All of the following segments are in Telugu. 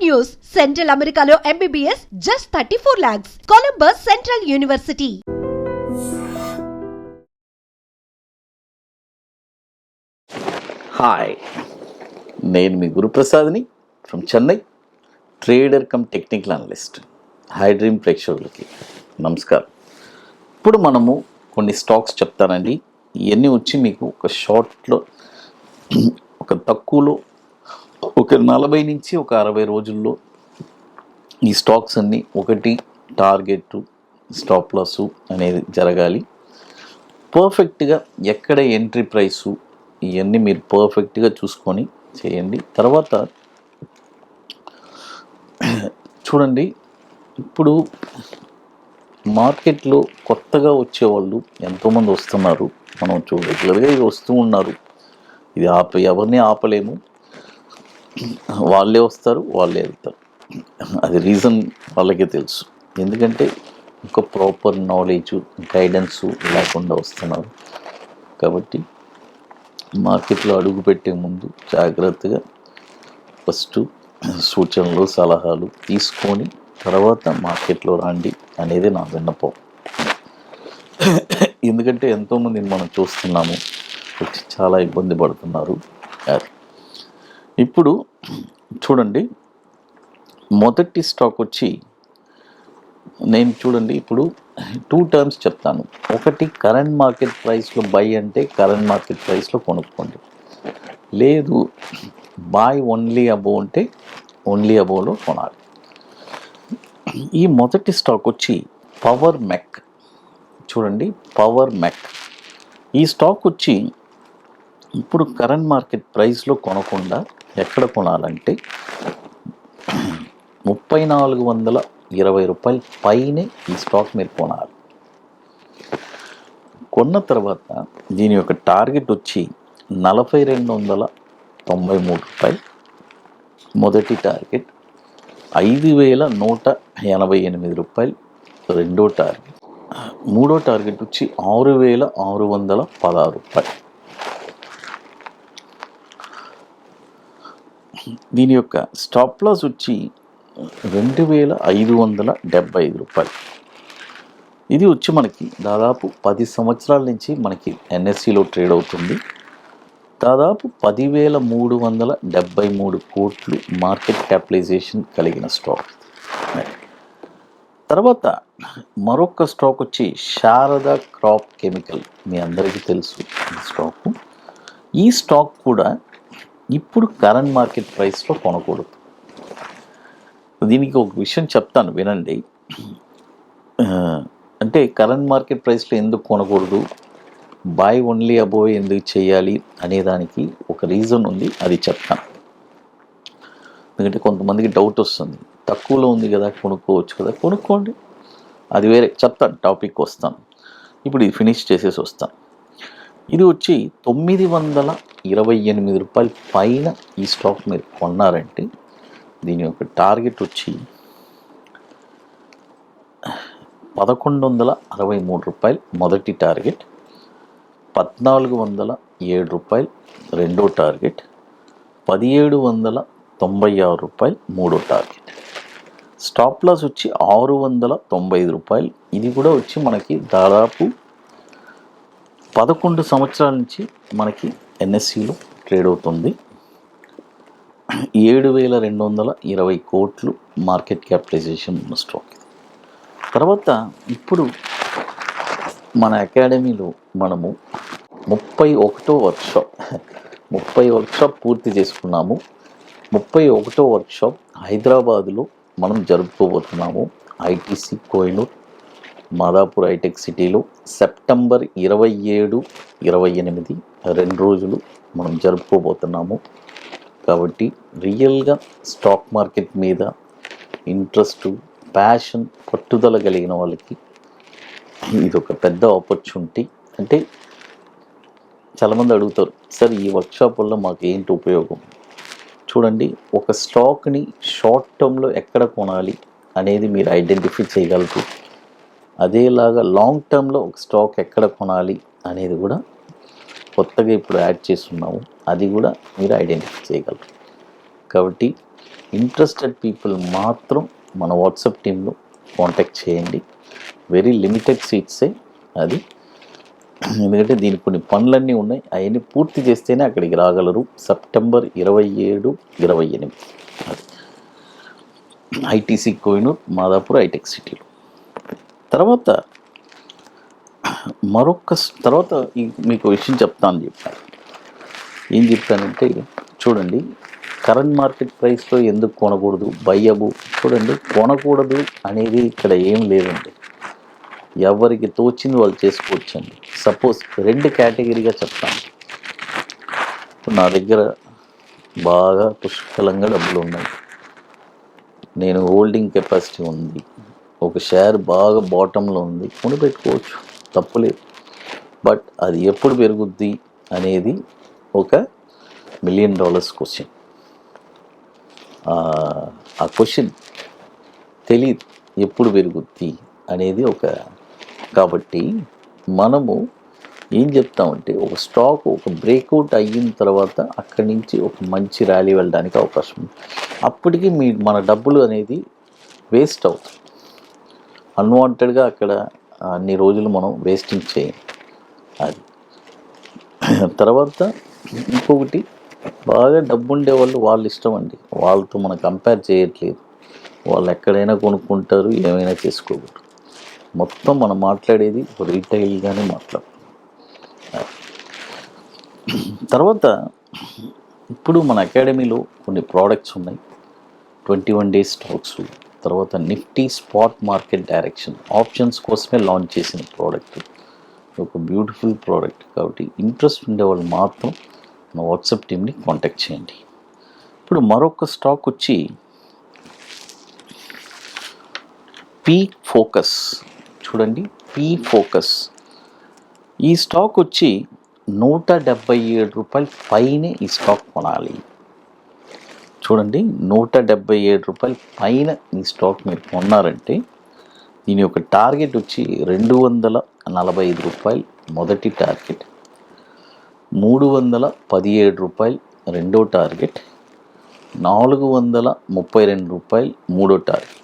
news. Central Americano MBBS just 34 lakhs. Columbus Central University. Hi, నేను మీ గురుప్రసాద్ని from Chennai, trader cum technical analyst. Hi dream ప్రేక్షకులకి నమస్కారం. ఇప్పుడు మనము కొన్ని స్టాక్స్ చెప్తానండి. ఇవన్నీ వచ్చి మీకు ఒక షార్ట్లో, ఒక తక్కువలో, ఒక 40 నుంచి ఒక 60 రోజుల్లో ఈ స్టాక్స్ అన్నీ ఒకటి టార్గెట్, స్టాప్ లాస్ అనేది జరగాలి. పర్ఫెక్ట్గా ఎక్కడ ఎంట్రీ ప్రైసు ఇవన్నీ మీరు పర్ఫెక్ట్గా చూసుకొని చేయండి. తర్వాత చూడండి, ఇప్పుడు మార్కెట్లో కొత్తగా వచ్చేవాళ్ళు ఎంతోమంది వస్తున్నారు. మనం రెగ్యులర్గా ఇది వస్తూ ఉన్నారు. ఇది ఎవరిని ఆపలేము. వాళ్ళే వస్తారు, వాళ్ళే వెళ్తారు. అది రీజన్ వాళ్ళకే తెలుసు. ఎందుకంటే ఒక ప్రాపర్ నాలెడ్జ్, గైడెన్స్ లేకుండా వస్తున్నారు. కాబట్టి మార్కెట్లో అడుగు పెట్టే ముందు జాగ్రత్తగా ఫస్ట్ సూచనలు, సలహాలు తీసుకొని తర్వాత మార్కెట్లో రండి అనేది నా విన్నపం. ఎందుకంటే ఎంతోమందిని మనం చూస్తున్నాము, వచ్చి చాలా ఇబ్బంది పడుతున్నారు. ఇప్పుడు చూడండి, మొదటి స్టాక్ వచ్చి నేను చూడండి ఇప్పుడు 2 టర్మ్స్ చెప్తాను. ఒకటి కరెంట్ మార్కెట్ ప్రైస్లో బై అంటే కరెంట్ మార్కెట్ ప్రైస్లో కొనుక్కోండి. లేదు బాయ్ ఓన్లీ అబోవ్ అంటే ఓన్లీ అబోవ్లో కొనాలి. ఈ మొదటి స్టాక్ వచ్చి పవర్ మెక్. చూడండి, పవర్ మెక్ ఈ స్టాక్ వచ్చి ఇప్పుడు కరెంట్ మార్కెట్ ప్రైస్లో కొనకుండా ఎక్కడ కొనాలంటే 3420 రూపాయల పైనే ఈ స్టాక్ మీరు కొనాలి. కొన్న తర్వాత దీని యొక్క టార్గెట్ వచ్చి 4293 రూపాయలు మొదటి టార్గెట్, 5188 రూపాయలు రెండో టార్గెట్, మూడో టార్గెట్ వచ్చి 6616 రూపాయలు. దీని యొక్క స్టాప్ లాస్ వచ్చి 2575 రూపాయలు. ఇది వచ్చి మనకి దాదాపు 10 సంవత్సరాల నుంచి మనకి ఎన్ఎస్సిలో ట్రేడ్ అవుతుంది. దాదాపు 10,373 కోట్లు మార్కెట్ క్యాపిటలైజేషన్ కలిగిన స్టాక్. తర్వాత మరొక స్టాక్ వచ్చి శారదా క్రాప్ కెమికల్. మీ అందరికీ తెలుసు ఈ స్టాకు. ఈ స్టాక్ కూడా ఇప్పుడు కరెంట్ మార్కెట్ ప్రైస్లో కొనకూడదు. దీనికి ఒక విషయం చెప్తాను, వినండి. అంటే కరెంట్ మార్కెట్ ప్రైస్లో ఎందుకు కొనకూడదు, బై ఓన్లీ అబోవ్ ఎందుకు చేయాలి అనేదానికి ఒక రీజన్ ఉంది, అది చెప్తాను. ఎందుకంటే కొంతమందికి డౌట్ వస్తుంది, తక్కువలో ఉంది కదా కొనుక్కోవచ్చు కదా. కొనుక్కోండి, అది వేరే చెప్తాను, టాపిక్ వస్తాను. ఇప్పుడు ఇది ఫినిష్ చేసేసి వస్తాను. ఇది వచ్చి 928 రూపాయల పైన ఈ స్టాక్ మీరు కొన్నారంటే దీని యొక్క టార్గెట్ వచ్చి 1163 రూపాయలు మొదటి టార్గెట్, 1407 రూపాయలు రెండో టార్గెట్, 1796 రూపాయలు మూడో టార్గెట్. స్టాప్ లాస్ వచ్చి 695 రూపాయలు. ఇది కూడా వచ్చి మనకి దాదాపు 11 సంవత్సరాల నుంచి మనకి ఎన్ఎస్సిలో ట్రేడ్ అవుతుంది. 7220 కోట్లు మార్కెట్ క్యాపిటలైజేషన్ ఉన్న స్టాక్. తర్వాత ఇప్పుడు మన అకాడమీలో మనము 31వ వర్క్షాప్ పూర్తి చేసుకున్నాము. 31వ వర్క్షాప్ హైదరాబాదులో మనం జరుపుకోబోతున్నాము. ఐటీసీ కోహినూర్ మాదాపూర్ హైటెక్ సిటీలో సెప్టెంబర్ 27, 28 2 రోజులు మనం జరుపుకోబోతున్నాము. కాబట్టి రియల్గా స్టాక్ మార్కెట్ మీద ఇంట్రెస్ట్, ప్యాషన్, పట్టుదల కలిగిన వాళ్ళకి ఇది ఒక పెద్ద ఆపర్చునిటీ. అంటే చాలామంది అడుగుతారు, సార్ ఈ వర్క్షాప్ వల్ల మాకు ఏంటి ఉపయోగం? చూడండి, ఒక స్టాక్ని షార్ట్ టర్మ్లో ఎక్కడ కొనాలి అనేది మీరు ఐడెంటిఫై చేయగలరు. అదేలాగా లాంగ్ టర్మ్లో ఒక స్టాక్ ఎక్కడ కొనాలి అనేది కూడా కొత్తగా ఇప్పుడు యాడ్ చేస్తున్నాము, అది కూడా మీరు ఐడెంటిఫై చేయగలరు. కాబట్టి ఇంట్రెస్టెడ్ పీపుల్ మాత్రం మన వాట్సాప్ టీంలో కాంటాక్ట్ చేయండి. వెరీ లిమిటెడ్ సీట్సే అది, ఎందుకంటే దీనికి కొన్ని పనులన్నీ ఉన్నాయి, అవన్నీ పూర్తి చేస్తేనే అక్కడికి రాగలరు. సెప్టెంబర్ 27, 28 అది ఐటీసీ కోహినూర్, మాదాపూర్ హైటెక్ సిటీలో. తర్వాత మీకు విషయం చెప్తాను చెప్పాను. ఏం చెప్పానంటే చూడండి, కరెంట్ మార్కెట్ ప్రైస్లో ఎందుకు కొనకూడదు, బయ్యబు చూడండి, కొనకూడదు అనేది ఇక్కడ ఏం లేదండి. ఎవరికి తోచింది వాళ్ళు చేసుకోవచ్చండి. సపోజ్ 2 కేటగిరీగా చెప్తాను. నా దగ్గర బాగా పుష్కలంగా డబ్బులు ఉన్నాయి, నేను హోల్డింగ్ కెపాసిటీ ఉంది, ఒక షేర్ బాగా బాటంలో ఉంది, కొని పెట్టుకోవచ్చు, తప్పులేదు. బట్ అది ఎప్పుడు పెరుగుద్ది అనేది ఒక $1 million క్వశ్చన్. ఆ క్వశ్చన్ తెలియదు ఎప్పుడు పెరుగుద్ది అనేది కాబట్టి మనము ఏం చెప్తామంటే, ఒక స్టాక్ ఒక బ్రేక్అవుట్ అయిన తర్వాత అక్కడి నుంచి ఒక మంచి ర్యాలీ వెళ్ళడానికి అవకాశం ఉంది. అప్పటికి మన డబ్బులు అనేది వేస్ట్ అవుతుంది. అన్వాంటెడ్గా అక్కడ అన్ని రోజులు మనం వేస్టింగ్ చేయం. అది తర్వాత ఇంకొకటి, బాగా డబ్బు ఉండే వాళ్ళు ఇష్టం అండి, వాళ్ళతో మనం కంపేర్ చేయట్లేదు. వాళ్ళు ఎక్కడైనా కొనుక్కుంటారు, ఏమైనా చేసుకోగలరు. మొత్తం మనం మాట్లాడేది రీటైల్గానే మాట్లాడు. తర్వాత ఇప్పుడు మన అకాడమీలో కొన్ని ప్రోడక్ట్స్ ఉన్నాయి, 21 days స్టాక్స్. తర్వాత Nifty spot market direction options కోసమే లాంచ్ చేసిన ప్రోడక్ట్, ఒక బ్యూటిఫుల్ ప్రోడక్ట్. కాబట్టి ఇంట్రెస్ట్ ఉండేవాళ్ళు మాత్రం మన వాట్సాప్ టీమ్ని కాంటాక్ట్ చేయండి. ఇప్పుడు మరొక స్టాక్ వచ్చి పీక్ ఫోకస్. చూడండి, ఫోకస్ ఈ స్టాక్ వచ్చి ₹177 పైనే ఈ స్టాక్ కొనాలి. చూడండి, ₹177 పైన ఈ స్టాక్ మీరు కొన్నారంటే దీని యొక్క టార్గెట్ వచ్చి ₹245 మొదటి టార్గెట్, ₹317 రెండో టార్గెట్, ₹432 మూడో టార్గెట్.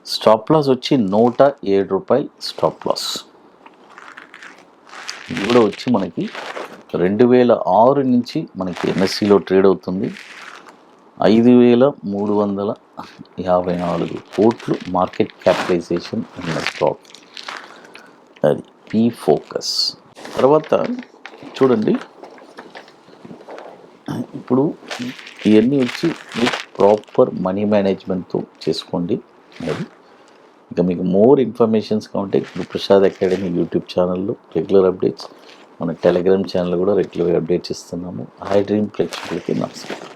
స్టాప్ లాస్ వచ్చి ₹107 స్టాప్ లాస్. ఇది కూడా వచ్చి మనకి 2006 నుంచి మనకి ఎన్ఎస్సిలో ట్రేడ్ అవుతుంది. 5,354 కోట్లు మార్కెట్ క్యాపిటలైజేషన్ ఉన్న స్టాక్. అది పీ ఫోకస్. తర్వాత చూడండి, ఇప్పుడు ఇవన్నీ వచ్చి మీకు ప్రాపర్ మనీ మేనేజ్మెంట్తో చేసుకోండి. అది ఇంకా మీకు మోర్ ఇన్ఫర్మేషన్స్ కావాలంటే గురుప్రసాద్ అకాడమీ యూట్యూబ్ ఛానల్లో రెగ్యులర్ అప్డేట్స్, మన టెలిగ్రామ్ ఛానల్ కూడా రెగ్యులర్ అప్డేట్స్ ఇస్తున్నాము. హై డ్రీమ్ ప్రేక్షకులకి నమస్కారం.